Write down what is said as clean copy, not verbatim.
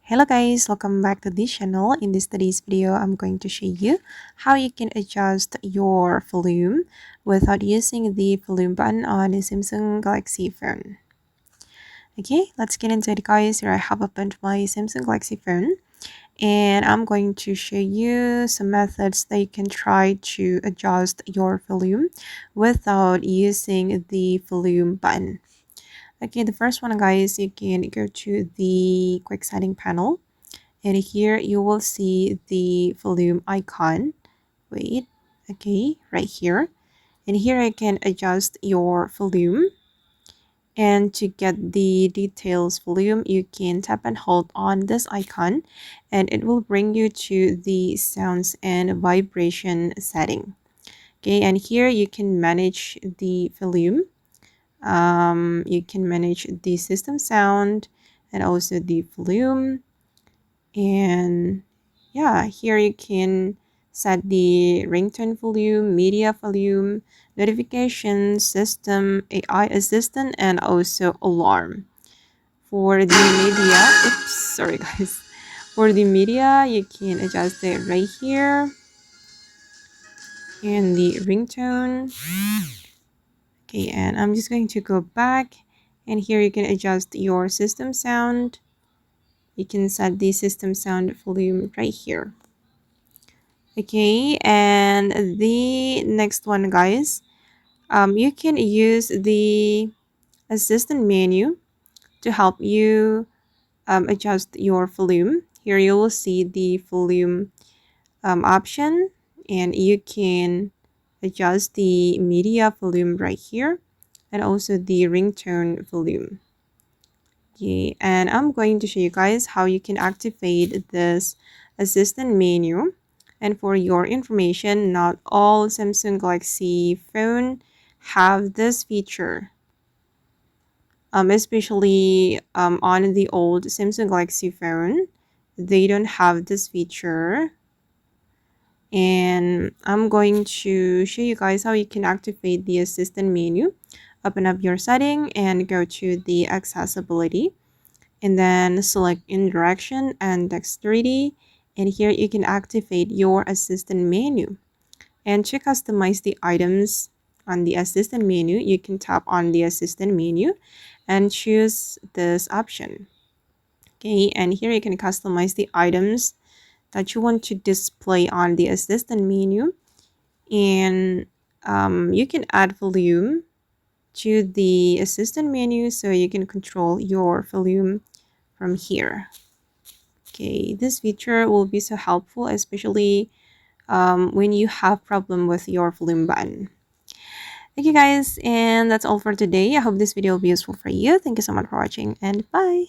Hello guys, welcome back to this channel. In today's video, I'm going to show you how you can adjust your volume without using the volume button on a Samsung Galaxy phone. Okay, let's get into it guys. Here I have opened my Samsung Galaxy phone and I'm going to show you some methods that you can try to adjust your volume without using the volume button. Okay, the first one guys, you can go to the quick setting panel. And here you will see the volume icon. Wait, okay, right here. And here I can adjust your volume. And to get the details volume, you can tap and hold on this icon and it will bring you to the sounds and vibration setting. Okay, and here you can manage the volume. You can manage the system sound and also the volume. And yeah, here you can set the ringtone volume, media volume, notification system, AI assistant, and also alarm. For the media, oops, sorry guys. For the media, you can adjust it right here. And the ringtone. Okay, and I'm just going to go back. And here you can adjust your system sound. You can set the system sound volume right here. Okay, and the next one guys, you can use the assistant menu to help you adjust your volume. Here you will see the volume option and you can adjust the media volume right here and also the ringtone volume. Okay, and I'm going to show you guys how you can activate this assistant menu. And for your information, not all Samsung Galaxy phone have this feature. Especially on the old Samsung Galaxy phone, they don't have this feature. And I'm going to show you guys how you can activate the assistant menu. Open up your setting and go to the accessibility. And then select indirection and dexterity, and here you can activate your assistant menu. And to customize the items on the assistant menu, you can tap on the assistant menu and choose this option. Okay, and here you can customize the items that you want to display on the assistant menu, and you can add volume to the assistant menu so you can control your volume from here. Okay, this feature will be so helpful, especially when you have problem with your volume button. Thank you guys, and that's all for today. I hope this video will be useful for you. Thank you so much for watching, and bye.